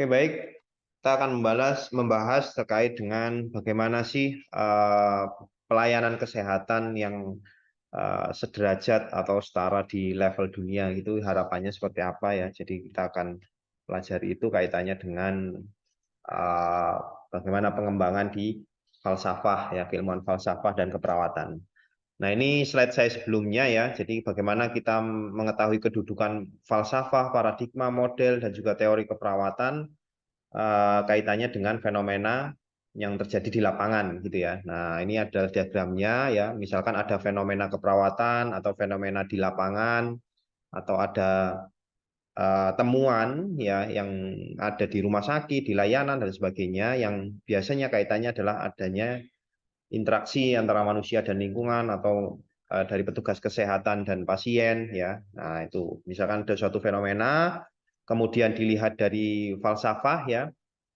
Oke, baik. Kita akan membahas terkait dengan bagaimana sih pelayanan kesehatan yang sederajat atau setara di level dunia itu harapannya seperti apa ya. Jadi kita akan pelajari itu kaitannya dengan uh, bagaimana pengembangan di falsafah ya, keilmuan falsafah dan keperawatan. Nah, ini slide saya sebelumnya ya. Jadi bagaimana kita mengetahui kedudukan falsafah, paradigma, model, dan juga teori keperawatan kaitannya dengan fenomena yang terjadi di lapangan gitu ya. Nah, ini ada diagramnya ya. Misalkan ada fenomena keperawatan atau fenomena di lapangan atau ada temuan ya yang ada di rumah sakit, di layanan dan sebagainya yang biasanya kaitannya adalah adanya interaksi antara manusia dan lingkungan atau dari petugas kesehatan dan pasien ya. Nah, itu misalkan ada suatu fenomena kemudian dilihat dari falsafah ya.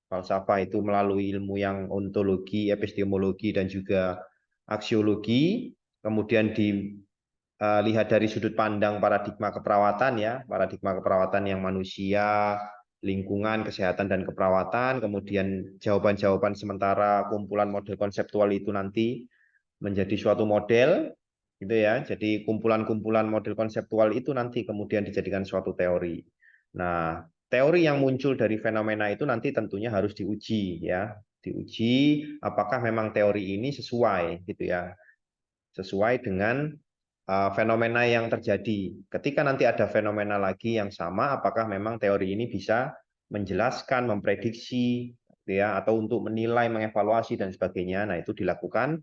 Falsafah itu melalui ilmu yang ontologi, epistemologi, dan juga aksiologi. Kemudian dilihat dari sudut pandang paradigma keperawatan ya, paradigma keperawatan yang manusia, lingkungan, kesehatan, dan keperawatan. Kemudian jawaban-jawaban sementara kumpulan model konseptual itu nanti menjadi suatu model, gitu ya. Jadi kumpulan-kumpulan model konseptual itu nanti kemudian dijadikan suatu teori. Nah, teori yang muncul dari fenomena itu nanti tentunya harus diuji ya, diuji apakah memang teori ini sesuai gitu ya, sesuai dengan fenomena yang terjadi. Ketika nanti ada fenomena lagi yang sama, apakah memang teori ini bisa menjelaskan, memprediksi gitu ya, atau untuk menilai, mengevaluasi dan sebagainya. Nah, itu dilakukan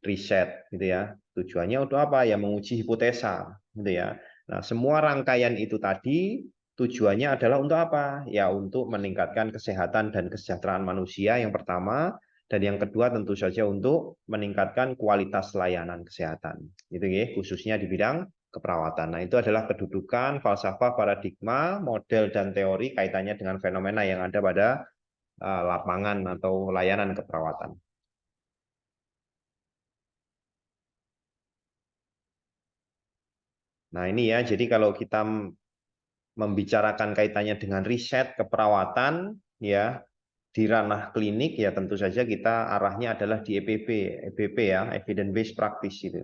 riset gitu ya. Tujuannya untuk apa? Ya menguji hipotesa gitu ya. Nah, semua rangkaian itu tadi tujuannya adalah untuk apa? Ya untuk meningkatkan kesehatan dan kesejahteraan manusia yang pertama, dan yang kedua tentu saja untuk meningkatkan kualitas layanan kesehatan. Gitu ya, khususnya di bidang keperawatan. Nah, itu adalah kedudukan falsafah, paradigma, model dan teori kaitannya dengan fenomena yang ada pada lapangan atau layanan keperawatan. Nah, ini ya, jadi kalau kita membicarakan kaitannya dengan riset keperawatan, ya, di ranah klinik, ya tentu saja kita arahnya adalah di EPP ya, Evidence Based Practice itu.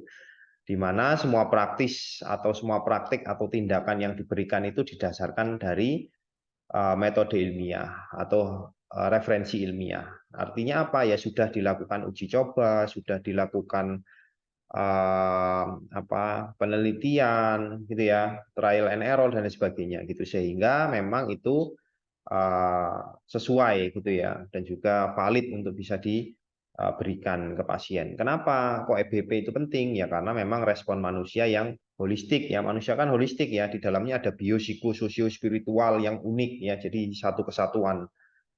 Di mana semua praktis atau semua praktik atau tindakan yang diberikan itu didasarkan dari metode ilmiah atau referensi ilmiah. Artinya apa? Ya sudah dilakukan uji coba, sudah dilakukan penelitian gitu ya, trial and error dan sebagainya gitu, sehingga memang itu sesuai gitu ya dan juga valid untuk bisa diberikan ke pasien. Kenapa kok EBP itu penting? Ya karena memang respon manusia yang holistik ya, manusia kan holistik ya, di dalamnya ada biopsikososio spiritual yang unik ya, jadi satu kesatuan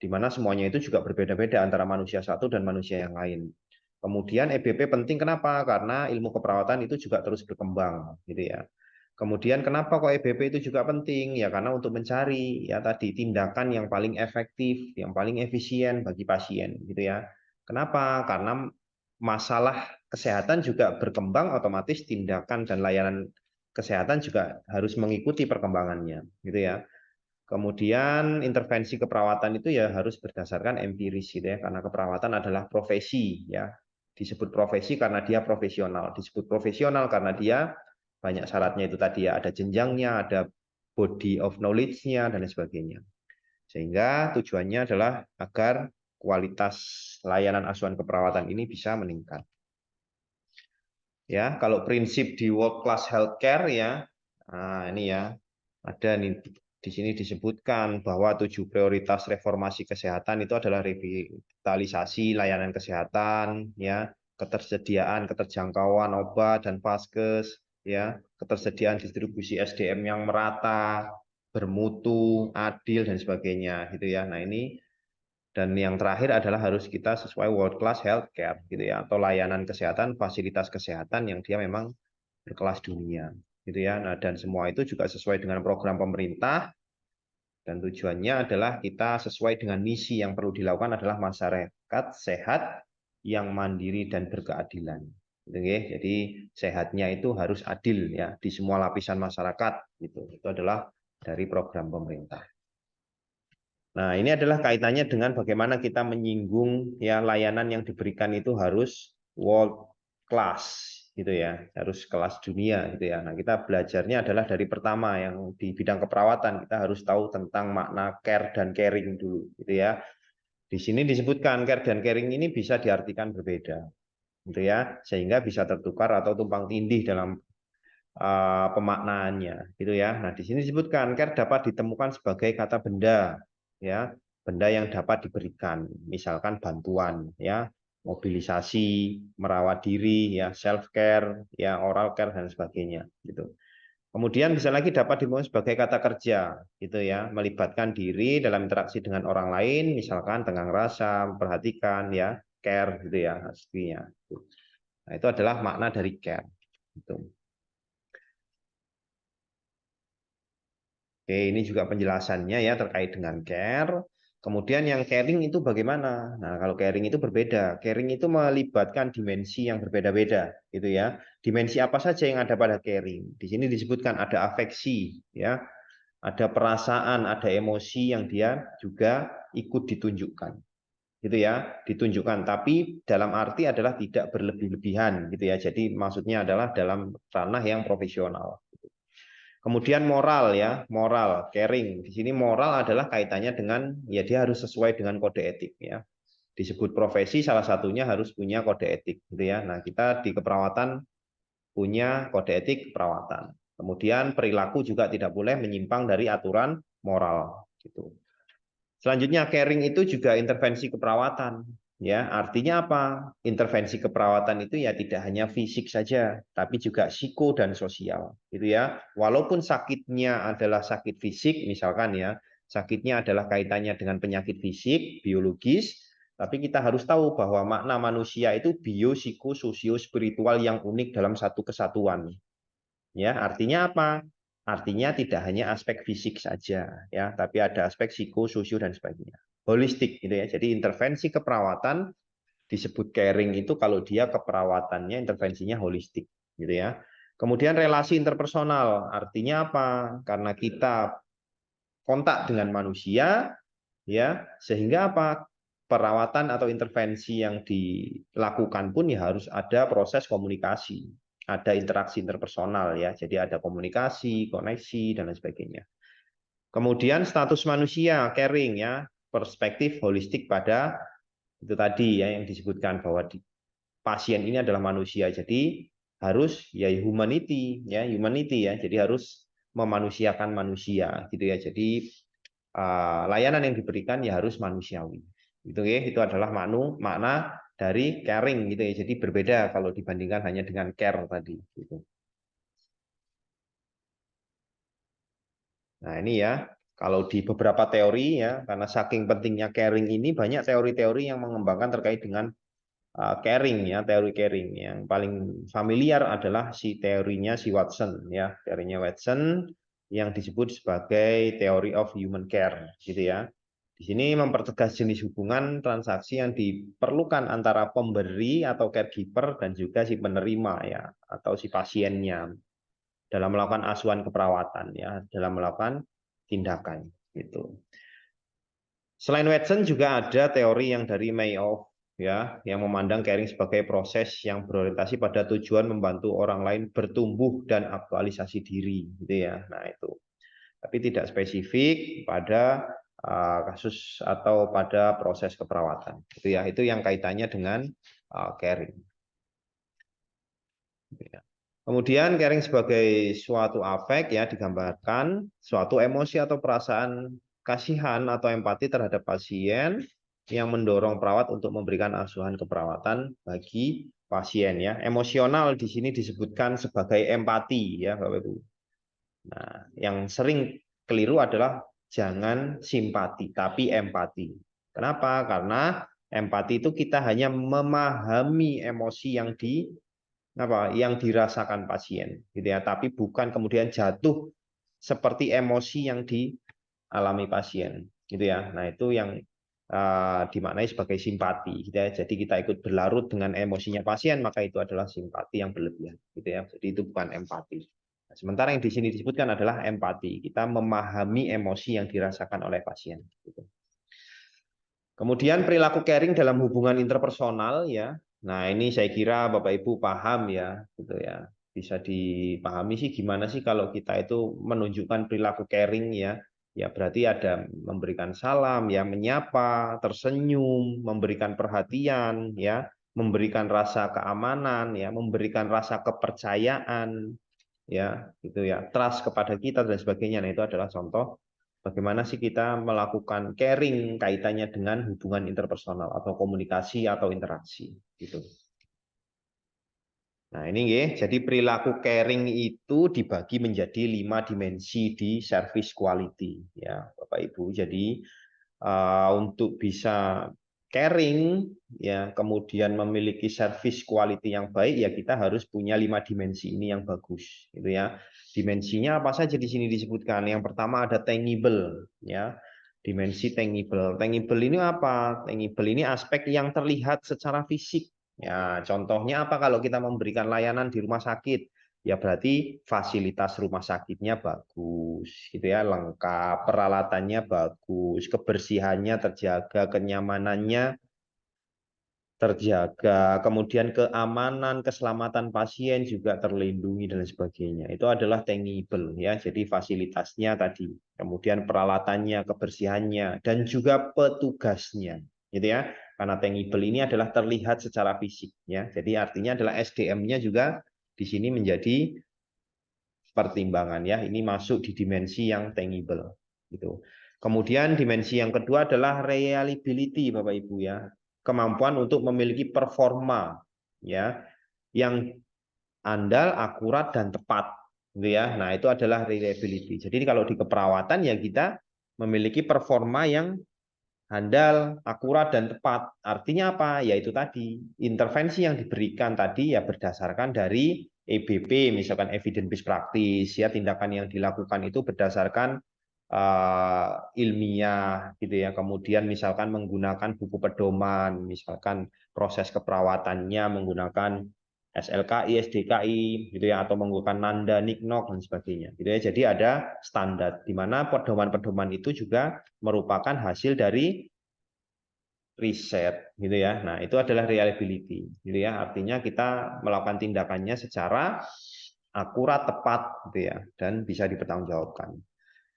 di mana semuanya itu juga berbeda-beda antara manusia satu dan manusia yang lain. Kemudian EBP penting kenapa? Karena ilmu keperawatan itu juga terus berkembang, gitu ya. Kemudian kenapa kok EBP itu juga penting? Ya karena untuk mencari ya tadi tindakan yang paling efektif, yang paling efisien bagi pasien, gitu ya. Kenapa? Karena masalah kesehatan juga berkembang, otomatis tindakan dan layanan kesehatan juga harus mengikuti perkembangannya, gitu ya. Kemudian intervensi keperawatan itu ya harus berdasarkan empiris gitu ya, karena keperawatan adalah profesi ya. Disebut profesi karena dia profesional, disebut profesional karena dia banyak syaratnya itu tadi ya, ada jenjangnya, ada body of knowledge-nya dan sebagainya. Sehingga tujuannya adalah agar kualitas layanan asuhan keperawatan ini bisa meningkat. Ya, kalau prinsip di world class healthcare ya, nah ini ya, ada nih di sini disebutkan bahwa 7 prioritas reformasi kesehatan itu adalah revitalisasi layanan kesehatan, ya, ketersediaan, keterjangkauan obat dan vaskes, ya, ketersediaan distribusi SDM yang merata, bermutu, adil dan sebagainya, gitu ya. Nah ini dan yang terakhir adalah harus kita sesuai world class healthcare, gitu ya, atau layanan kesehatan, fasilitas kesehatan yang dia memang berkelas dunia, gitu ya. Nah, dan semua itu juga sesuai dengan program pemerintah dan tujuannya adalah kita sesuai dengan misi yang perlu dilakukan adalah masyarakat sehat yang mandiri dan berkeadilan. Gitu ya. Jadi sehatnya itu harus adil ya di semua lapisan masyarakat gitu. Itu adalah dari program pemerintah. Nah, ini adalah kaitannya dengan bagaimana kita menyinggung ya layanan yang diberikan itu harus world class gitu ya, harus kelas dunia gitu ya. Nah, kita belajarnya adalah dari pertama yang di bidang keperawatan, kita harus tahu tentang makna care dan caring dulu gitu ya. Di sini disebutkan care dan caring ini bisa diartikan berbeda gitu ya, sehingga bisa tertukar atau tumpang tindih dalam pemaknaannya gitu ya. Nah, di sini disebutkan care dapat ditemukan sebagai kata benda ya, benda yang dapat diberikan, misalkan bantuan ya, mobilisasi, merawat diri ya, self care ya, oral care dan sebagainya gitu. Kemudian bisa lagi dapat ditemukan sebagai kata kerja gitu ya, melibatkan diri dalam interaksi dengan orang lain, misalkan tenggang rasa, memperhatikan ya, care gitu ya, aslinya. Nah, itu adalah makna dari care gitu. Oke, ini juga penjelasannya ya terkait dengan care. Kemudian yang caring itu bagaimana? Nah, kalau caring itu berbeda. Caring itu melibatkan dimensi yang berbeda-beda, gitu ya. Dimensi apa saja yang ada pada caring? Di sini disebutkan ada afeksi, ya, ada perasaan, ada emosi yang dia juga ikut ditunjukkan, gitu ya, ditunjukkan. Tapi dalam arti adalah tidak berlebih-lebihan, gitu ya. Jadi maksudnya adalah dalam ranah yang profesional. Kemudian moral ya, moral, caring. Di sini moral adalah kaitannya dengan ya dia harus sesuai dengan kode etik ya. Disebut profesi salah satunya harus punya kode etik gitu ya. Nah, kita di keperawatan punya kode etik keperawatan. Kemudian perilaku juga tidak boleh menyimpang dari aturan moral gitu. Selanjutnya caring itu juga intervensi keperawatan. Ya, artinya apa? Intervensi keperawatan itu ya tidak hanya fisik saja, tapi juga psiko dan sosial, gitu ya. Walaupun sakitnya adalah sakit fisik, misalkan ya, sakitnya adalah kaitannya dengan penyakit fisik, biologis, tapi kita harus tahu bahwa makna manusia itu bio, psiko, sosio, spiritual yang unik dalam satu kesatuan. Ya, artinya apa? Artinya tidak hanya aspek fisik saja, ya, tapi ada aspek psiko, sosio dan sebagainya. Holistik gitu ya. Jadi intervensi keperawatan disebut caring itu kalau dia keperawatannya intervensinya holistik gitu ya. Kemudian relasi interpersonal artinya apa? Karena kita kontak dengan manusia ya, sehingga apa? Perawatan atau intervensi yang dilakukan pun ya harus ada proses komunikasi, ada interaksi interpersonal ya. Jadi ada komunikasi, koneksi dan lain sebagainya. Kemudian status manusia, caring ya, perspektif holistik pada itu tadi ya yang disebutkan bahwa pasien ini adalah manusia. Jadi harus ya humanity ya. Jadi harus memanusiakan manusia gitu ya. Jadi layanan yang diberikan ya harus manusiawi. Itu ya, itu adalah makna dari caring gitu ya. Jadi berbeda kalau dibandingkan hanya dengan care tadi gitu. Nah, ini ya, kalau di beberapa teori ya, karena saking pentingnya caring ini banyak teori-teori yang mengembangkan terkait dengan caring ya, teori caring. Yang paling familiar adalah teorinya si Watson ya, teorinya Watson yang disebut sebagai theory of human care gitu ya. Di sini mempertegas jenis hubungan transaksi yang diperlukan antara pemberi atau caregiver dan juga si penerima ya atau si pasiennya dalam melakukan asuhan keperawatan ya, dalam melakukan tindakan gitu. Selain Watson juga ada teori yang dari Mayoff ya, yang memandang caring sebagai proses yang berorientasi pada tujuan membantu orang lain bertumbuh dan aktualisasi diri gitu ya. Nah, itu. Tapi tidak spesifik pada kasus atau pada proses keperawatan. Itu ya, itu yang kaitannya dengan caring. Ya. Kemudian caring sebagai suatu afek ya digambarkan suatu emosi atau perasaan kasihan atau empati terhadap pasien yang mendorong perawat untuk memberikan asuhan keperawatan bagi pasien ya. Emosional di sini disebutkan sebagai empati ya Bapak Ibu. Nah, yang sering keliru adalah jangan simpati tapi empati. Kenapa? Karena empati itu kita hanya memahami emosi yang dirasakan pasien gitu ya, tapi bukan kemudian jatuh seperti emosi yang dialami pasien gitu ya. Nah, itu yang dimaknai sebagai simpati gitu ya. Jadi kita ikut berlarut dengan emosinya pasien, maka itu adalah simpati yang berlebihan gitu ya. Jadi itu bukan empati. Nah, sementara yang di sini disebutkan adalah empati. Kita memahami emosi yang dirasakan oleh pasien gitu. Kemudian perilaku caring dalam hubungan interpersonal ya. Nah, ini saya kira Bapak Ibu paham ya, gitu ya. Bisa dipahami sih gimana sih kalau kita itu menunjukkan perilaku caring ya. Ya berarti ada memberikan salam ya, menyapa, tersenyum, memberikan perhatian ya, memberikan rasa keamanan ya, memberikan rasa kepercayaan ya, gitu ya. Trust kepada kita dan sebagainya. Nah, itu adalah contoh bagaimana sih kita melakukan caring kaitannya dengan hubungan interpersonal atau komunikasi atau interaksi gitu. Nah, ini ya, jadi perilaku caring itu dibagi menjadi 5 dimensi di service quality ya, Bapak Ibu. Jadi untuk bisa caring ya, kemudian memiliki service quality yang baik ya, kita harus punya 5 dimensi ini yang bagus gitu ya. Dimensinya apa saja di sini disebutkan. Yang pertama ada tangible ya. Dimensi tangible. Tangible ini apa? Tangible ini aspek yang terlihat secara fisik. Ya, contohnya apa kalau kita memberikan layanan di rumah sakit? Ya berarti fasilitas rumah sakitnya bagus, gitu ya, lengkap, peralatannya bagus, kebersihannya terjaga, kenyamanannya terjaga, kemudian keamanan, keselamatan pasien juga terlindungi dan sebagainya. Itu adalah tangible ya, jadi fasilitasnya tadi, kemudian peralatannya, kebersihannya, dan juga petugasnya, gitu ya. Karena tangible ini adalah terlihat secara fisik ya. Jadi artinya adalah SDM-nya juga di sini menjadi pertimbangan ya. Ini masuk di dimensi yang tangible gitu. Kemudian dimensi yang kedua adalah reliability Bapak Ibu ya. Kemampuan untuk memiliki performa ya yang andal, akurat dan tepat gitu ya. Nah, itu adalah reliability. Jadi kalau di keperawatan ya kita memiliki performa yang handal, akurat dan tepat. Artinya apa? Yaitu tadi intervensi yang diberikan tadi ya berdasarkan dari EBP, misalkan evidence based practice ya, tindakan yang dilakukan itu berdasarkan ilmiah gitu ya. Kemudian misalkan menggunakan buku pedoman, misalkan proses keperawatannya menggunakan SLKI, SDKI gitu ya, atau menggunakan Nanda, Niknok dan sebagainya. Gitu ya. Jadi ada standar di mana pedoman-pedoman itu juga merupakan hasil dari riset gitu ya. Nah, itu adalah reliability gitu ya. Artinya kita melakukan tindakannya secara akurat, tepat gitu ya, dan bisa dipertanggungjawabkan.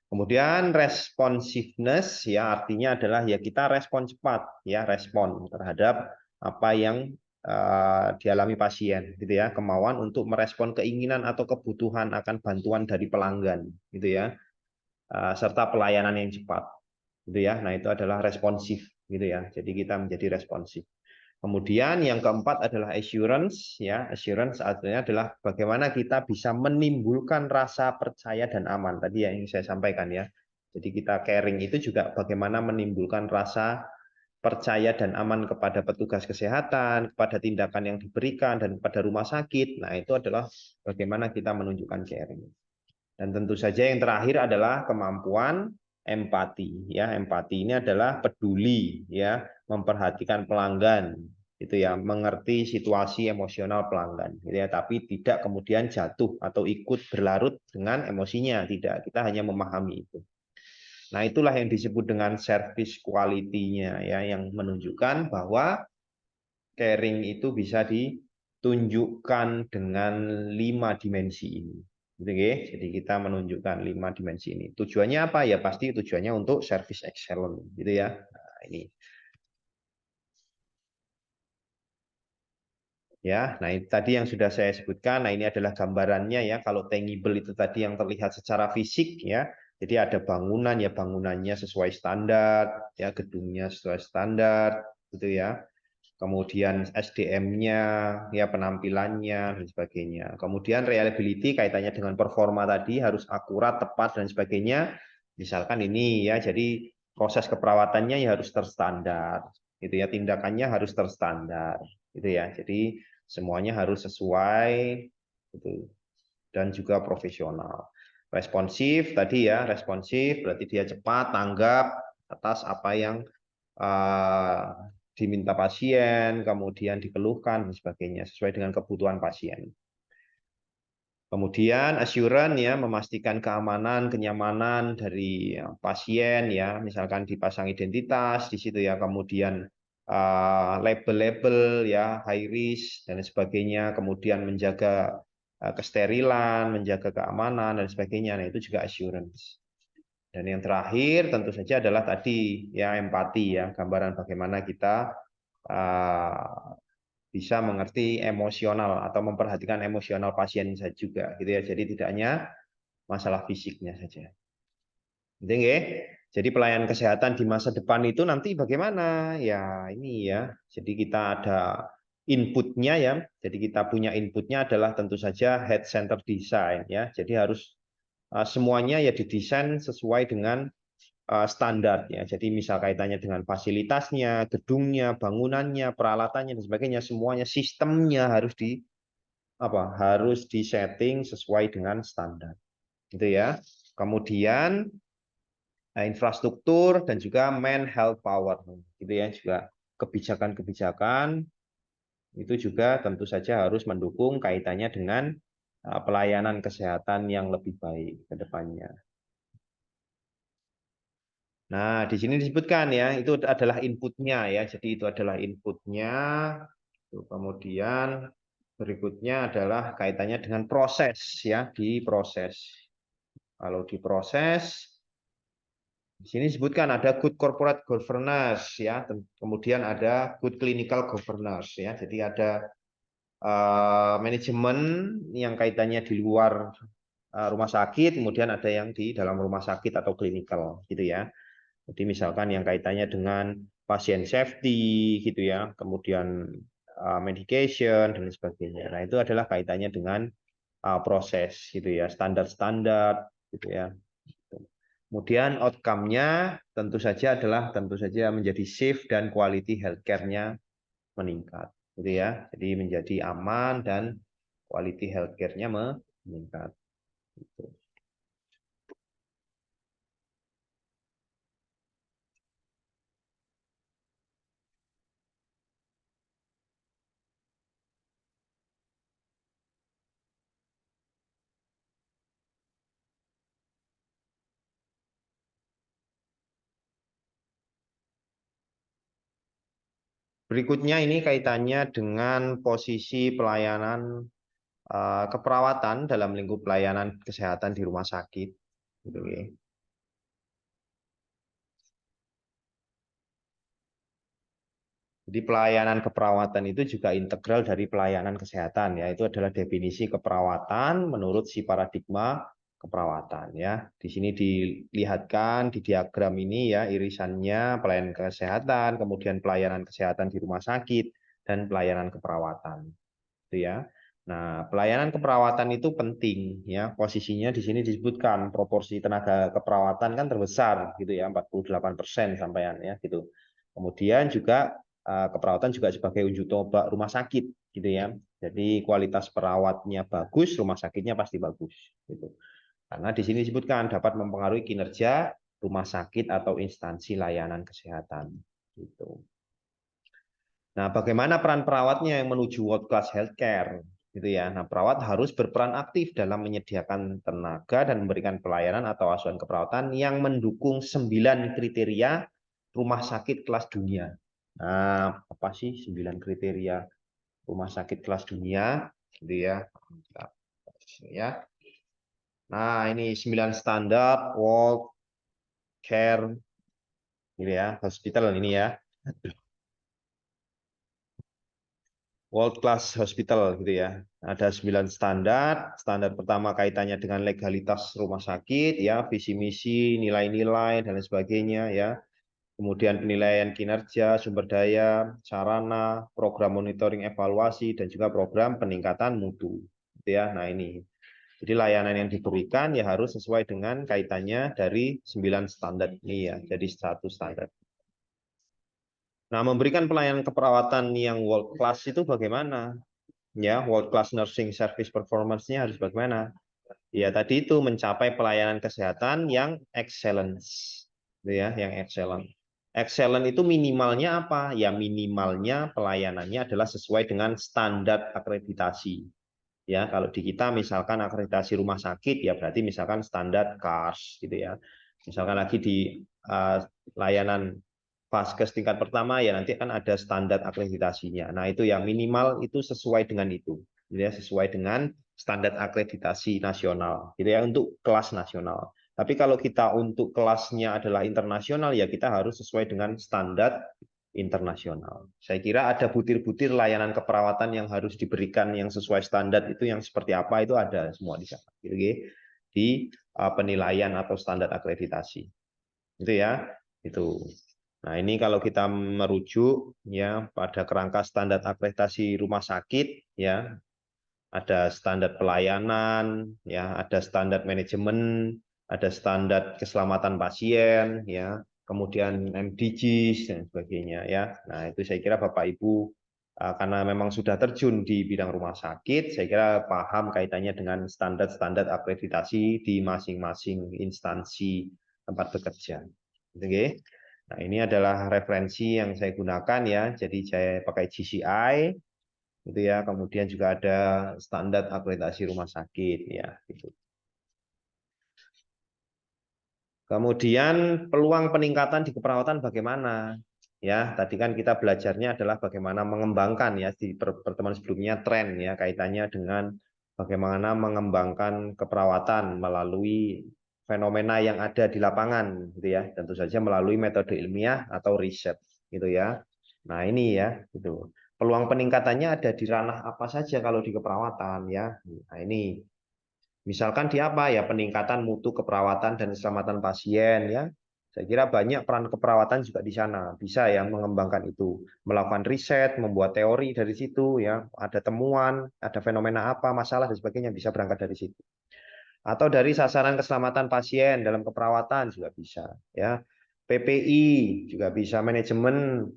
Kemudian responsiveness ya, artinya adalah ya kita respon cepat ya, respon terhadap apa yang dialami pasien gitu ya, kemauan untuk merespon keinginan atau kebutuhan akan bantuan dari pelanggan gitu ya, serta pelayanan yang cepat gitu ya. Nah, itu adalah responsif gitu ya. Jadi kita menjadi responsif. Kemudian yang keempat adalah assurance ya. Assurance artinya adalah bagaimana kita bisa menimbulkan rasa percaya dan aman. Tadi yang saya sampaikan ya. Jadi kita caring itu juga bagaimana menimbulkan rasa percaya dan aman kepada petugas kesehatan, kepada tindakan yang diberikan dan kepada rumah sakit. Nah, itu adalah bagaimana kita menunjukkan caring. Dan tentu saja yang terakhir adalah kemampuan empati ya. Empati ini adalah peduli ya, memperhatikan pelanggan itu ya, mengerti situasi emosional pelanggan gitu ya, tapi tidak kemudian jatuh atau ikut berlarut dengan emosinya, tidak. Kita hanya memahami itu. Nah, itulah yang disebut dengan service quality-nya ya, yang menunjukkan bahwa caring itu bisa ditunjukkan dengan 5 dimensi ini. Gitu, ya. Jadi kita menunjukkan 5 dimensi ini. Tujuannya apa? Ya pasti tujuannya untuk service excellent, gitu ya. Nah, ini. Ya, nah ini tadi yang sudah saya sebutkan. Nah, ini adalah gambarannya ya. Kalau tangible itu tadi yang terlihat secara fisik ya. Jadi ada bangunan ya, bangunannya sesuai standar, ya gedungnya sesuai standar, gitu ya. Kemudian SDM-nya, ya penampilannya dan sebagainya. Kemudian reliability kaitannya dengan performa tadi harus akurat, tepat dan sebagainya. Misalkan ini ya, jadi proses keperawatannya ya harus terstandar, gitu ya. Tindakannya harus terstandar, gitu ya. Jadi semuanya harus sesuai, gitu, dan juga profesional. Responsif tadi ya, responsif berarti dia cepat tanggap atas apa yang diminta pasien, kemudian dikeluhkan dan sebagainya sesuai dengan kebutuhan pasien. Kemudian assurance ya, memastikan keamanan, kenyamanan dari pasien ya, misalkan dipasang identitas di situ ya, kemudian label-label ya, high risk dan sebagainya, kemudian menjaga kesterilan, menjaga keamanan dan sebagainya. Nah, itu juga assurance. Dan yang terakhir tentu saja adalah tadi ya empati ya, gambaran bagaimana kita bisa mengerti emosional atau memperhatikan emosional pasien saja juga gitu ya. Jadi tidak hanya masalah fisiknya saja. Penting ya. Jadi pelayanan kesehatan di masa depan itu nanti bagaimana? Ya ini ya. Jadi kita ada inputnya ya. Jadi kita punya inputnya adalah tentu saja head center design ya. Jadi harus semuanya ya didesain sesuai dengan standar ya. Jadi misal kaitannya dengan fasilitasnya, gedungnya, bangunannya, peralatannya dan sebagainya, semuanya sistemnya harus harus disetting sesuai dengan standar. Gitu ya. Kemudian infrastruktur dan juga man health power. Gitu ya, juga kebijakan-kebijakan itu juga tentu saja harus mendukung kaitannya dengan pelayanan kesehatan yang lebih baik ke depannya. Nah, di sini disebutkan ya, itu adalah inputnya ya. Jadi itu adalah inputnya. Kemudian berikutnya adalah kaitannya dengan proses ya, diproses. Kalau diproses, di sini disebutkan ada good corporate governance ya, kemudian ada good clinical governance ya. Jadi ada manajemen yang kaitannya di luar rumah sakit, kemudian ada yang di dalam rumah sakit atau klinikal gitu ya. Jadi misalkan yang kaitannya dengan pasien safety gitu ya, kemudian medication dan sebagainya. Nah, itu adalah kaitannya dengan proses gitu ya, standar-standar gitu ya. Kemudian outcome-nya tentu saja menjadi safe dan quality healthcare-nya meningkat gitu ya. Jadi menjadi aman dan quality healthcare-nya meningkat. Gitu. Berikutnya ini kaitannya dengan posisi pelayanan keperawatan dalam lingkup pelayanan kesehatan di rumah sakit. Gitu, ya. Jadi pelayanan keperawatan itu juga integral dari pelayanan kesehatan ya. Itu adalah definisi keperawatan menurut si paradigma keperawatan ya. Di sini dilihatkan di diagram ini ya irisannya pelayanan kesehatan, kemudian pelayanan kesehatan di rumah sakit dan pelayanan keperawatan. Itu ya. Nah, pelayanan keperawatan itu penting ya. Posisinya di sini disebutkan proporsi tenaga keperawatan kan terbesar gitu ya, 48% sampaian ya gitu. Kemudian juga keperawatan juga sebagai uji coba rumah sakit gitu ya. Jadi kualitas perawatnya bagus, rumah sakitnya pasti bagus gitu. Karena di sini disebutkan dapat mempengaruhi kinerja rumah sakit atau instansi layanan kesehatan gitu. Nah, bagaimana peran perawatnya yang menuju world class healthcare? Gitu ya. Nah, perawat harus berperan aktif dalam menyediakan tenaga dan memberikan pelayanan atau asuhan keperawatan yang mendukung 9 kriteria rumah sakit kelas dunia. Nah, apa sih 9 kriteria rumah sakit kelas dunia? Gitu ya. Ya. Nah, ini 9 standar World Care gitu ya, hospital ini ya. World Class Hospital gitu ya. Ada 9 standar. Standar pertama kaitannya dengan legalitas rumah sakit ya, visi misi, nilai-nilai dan lain sebagainya ya. Kemudian penilaian kinerja, sumber daya, sarana, program monitoring evaluasi dan juga program peningkatan mutu. Gitu ya. Nah, ini. Jadi layanan yang diberikan ya harus sesuai dengan kaitannya dari 9 standar ini ya. Jadi satu standar. Nah, memberikan pelayanan keperawatan yang world class itu bagaimana? Ya, world class nursing service performance-nya harus bagaimana? Ya, tadi itu mencapai pelayanan kesehatan yang excellence. Ya, yang excellent. Excellent itu minimalnya apa? Ya, minimalnya pelayanannya adalah sesuai dengan standar akreditasi. Ya, kalau di kita misalkan akreditasi rumah sakit ya berarti misalkan standar KARS gitu ya. Misalkan lagi di layanan Vaskes tingkat pertama ya nanti kan ada standar akreditasinya. Nah, itu yang minimal itu sesuai dengan itu. Ya, sesuai dengan standar akreditasi nasional gitu ya untuk kelas nasional. Tapi kalau kita untuk kelasnya adalah internasional ya kita harus sesuai dengan standar internasional. Saya kira ada butir-butir layanan keperawatan yang harus diberikan yang sesuai standar itu yang seperti apa itu ada semua di sana. Gitu, di penilaian atau standar akreditasi. Itu ya. Itu. Nah, ini kalau kita merujuk ya pada kerangka standar akreditasi rumah sakit ya, ada standar pelayanan ya, ada standar manajemen, ada standar keselamatan pasien ya, kemudian MDGs dan sebagainya ya. Nah, itu saya kira Bapak Ibu karena memang sudah terjun di bidang rumah sakit, saya kira paham kaitannya dengan standar-standar akreditasi di masing-masing instansi tempat bekerja. Oke. Nah, ini adalah referensi yang saya gunakan ya. Jadi saya pakai GCI gitu ya. Kemudian juga ada standar akreditasi rumah sakit ya gitu. Kemudian peluang peningkatan di keperawatan bagaimana? Ya, tadi kan kita belajarnya adalah bagaimana mengembangkan ya di pertemuan sebelumnya tren ya kaitannya dengan bagaimana mengembangkan keperawatan melalui fenomena yang ada di lapangan gitu ya. Tentu saja melalui metode ilmiah atau riset gitu ya. Nah, ini ya gitu. Peluang peningkatannya ada di ranah apa saja kalau di keperawatan ya. Nah, ini misalkan di apa ya peningkatan mutu keperawatan dan keselamatan pasien ya. Saya kira banyak peran keperawatan juga di sana. Bisa ya mengembangkan itu, melakukan riset, membuat teori dari situ ya, ada temuan, ada fenomena apa, masalah dan sebagainya bisa berangkat dari situ. Atau dari sasaran keselamatan pasien dalam keperawatan juga bisa ya. PPI juga bisa, manajemen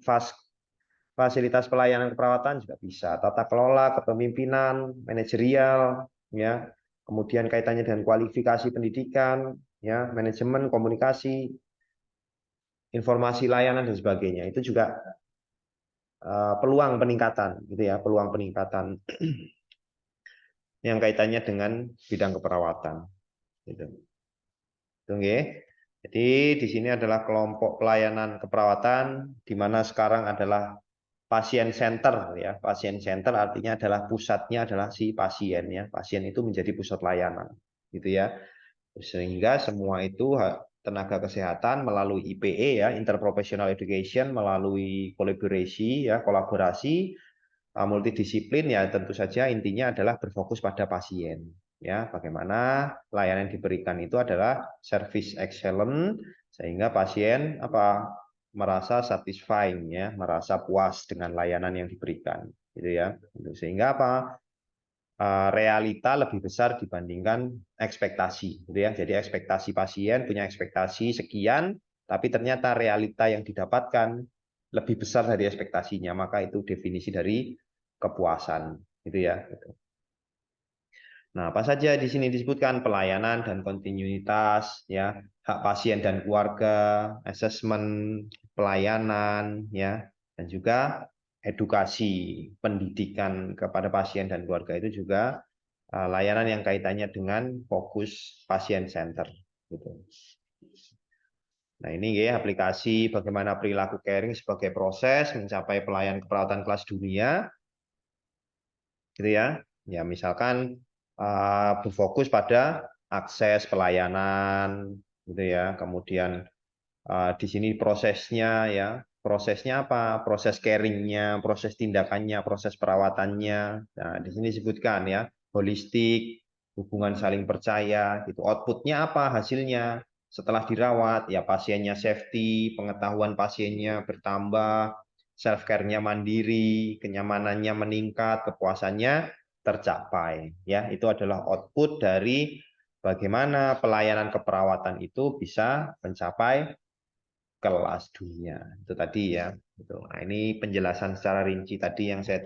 fasilitas pelayanan keperawatan juga bisa, tata kelola, kepemimpinan, manajerial ya. Kemudian kaitannya dengan kualifikasi pendidikan, ya, manajemen, komunikasi, informasi layanan dan sebagainya. Itu juga peluang peningkatan, gitu ya, peluang peningkatan yang kaitannya dengan bidang keperawatan. Gitu. Oke. Jadi di sini adalah kelompok pelayanan keperawatan, di mana sekarang adalah pasien center ya. Pasien center artinya adalah pusatnya adalah si pasien ya. Pasien itu menjadi pusat layanan, gitu ya. Sehingga semua itu tenaga kesehatan melalui IPE ya, interprofessional education, melalui kolaborasi multidisiplin ya tentu saja intinya adalah berfokus pada pasien ya. Bagaimana layanan yang diberikan itu adalah service excellent sehingga pasien merasa satisfying ya, merasa puas dengan layanan yang diberikan gitu ya. Sehingga realita lebih besar dibandingkan ekspektasi gitu ya. Jadi ekspektasi pasien punya ekspektasi sekian, tapi ternyata realita yang didapatkan lebih besar dari ekspektasinya, maka itu definisi dari kepuasan gitu ya. Nah, apa saja di sini disebutkan pelayanan dan kontinuitas ya, hak pasien dan keluarga, asesmen pelayanan ya, dan juga edukasi pendidikan kepada pasien dan keluarga itu juga layanan yang kaitannya dengan fokus pasien center gitu. Nah, ini ya aplikasi bagaimana perilaku caring sebagai proses mencapai pelayanan keperawatan kelas dunia gitu ya. Ya, misalkan berfokus pada akses pelayanan gitu ya. Kemudian di sini prosesnya ya, prosesnya apa? Proses caringnya, proses tindakannya, proses perawatannya. Nah, di sini disebutkan ya, holistik, hubungan saling percaya, gitu. Outputnya apa? Hasilnya setelah dirawat, ya pasiennya safety, pengetahuan pasiennya bertambah, self care-nya mandiri, kenyamanannya meningkat, kepuasannya tercapai. Ya, itu adalah output dari bagaimana pelayanan keperawatan itu bisa mencapai kelas dunia. Itu tadi ya. Nah, ini penjelasan secara rinci tadi yang saya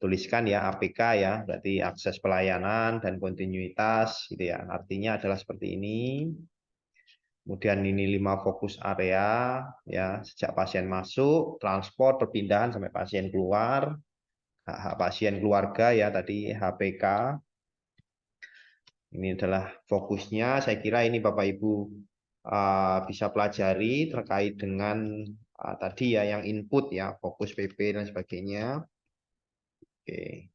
tuliskan ya, APK ya, berarti akses pelayanan dan kontinuitas gitu ya. Artinya adalah seperti ini. Kemudian ini 5 fokus area ya, sejak pasien masuk, transport, perpindahan sampai pasien keluar, hak pasien keluarga ya tadi HPK. Ini adalah fokusnya. Saya kira ini Bapak Ibu bisa pelajari terkait dengan tadi ya yang input ya, fokus PP dan sebagainya. Oke.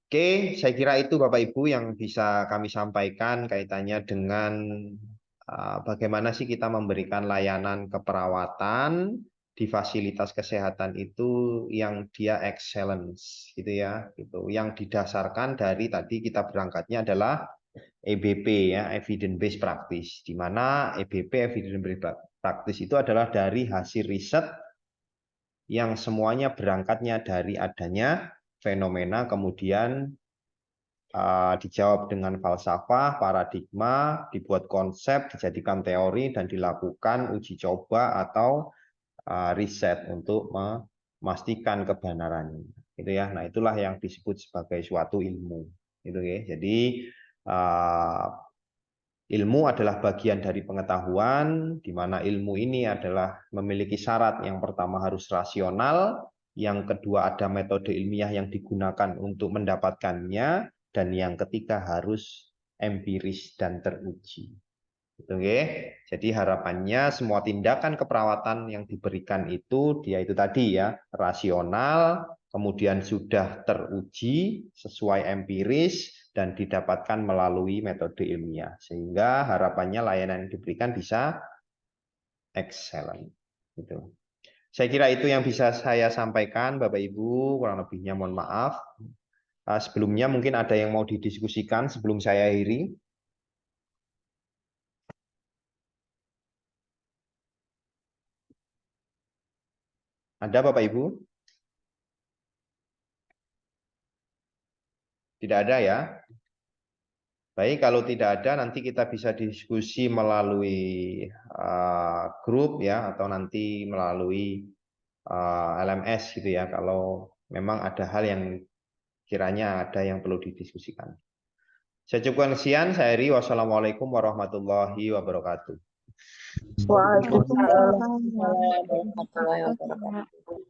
Oke, saya kira itu Bapak Ibu yang bisa kami sampaikan kaitannya dengan bagaimana sih kita memberikan layanan keperawatan di fasilitas kesehatan itu yang dia excellence gitu ya, gitu. Yang didasarkan dari tadi kita berangkatnya adalah EBP ya, evidence based practice, di mana EBP evidence based practice itu adalah dari hasil riset yang semuanya berangkatnya dari adanya fenomena kemudian dijawab dengan falsafah, paradigma, dibuat konsep, dijadikan teori dan dilakukan uji coba atau riset untuk memastikan kebenarannya. Gitu ya. Nah, itulah yang disebut sebagai suatu ilmu. Gitu ya. Jadi ilmu adalah bagian dari pengetahuan, di mana ilmu ini adalah memiliki syarat yang pertama harus rasional, yang kedua ada metode ilmiah yang digunakan untuk mendapatkannya, dan yang ketiga harus empiris dan teruji. Gitu, ya. Jadi harapannya semua tindakan keperawatan yang diberikan itu dia itu tadi ya rasional, kemudian sudah teruji sesuai empiris dan didapatkan melalui metode ilmiah, sehingga harapannya layanan yang diberikan bisa excellent. Gitu. Saya kira itu yang bisa saya sampaikan, Bapak Ibu. Kurang lebihnya mohon maaf. Sebelumnya mungkin ada yang mau didiskusikan sebelum saya akhiri. Ada Bapak Ibu? Tidak ada ya? Baik, kalau tidak ada nanti kita bisa diskusi melalui grup ya, atau nanti melalui LMS gitu ya, kalau memang ada hal yang kiranya ada yang perlu didiskusikan. Saya cukupkan sekian, saya Heri. Wassalamualaikum warahmatullahi wabarakatuh. Waalaikumsalam warahmatullahi wabarakatuh.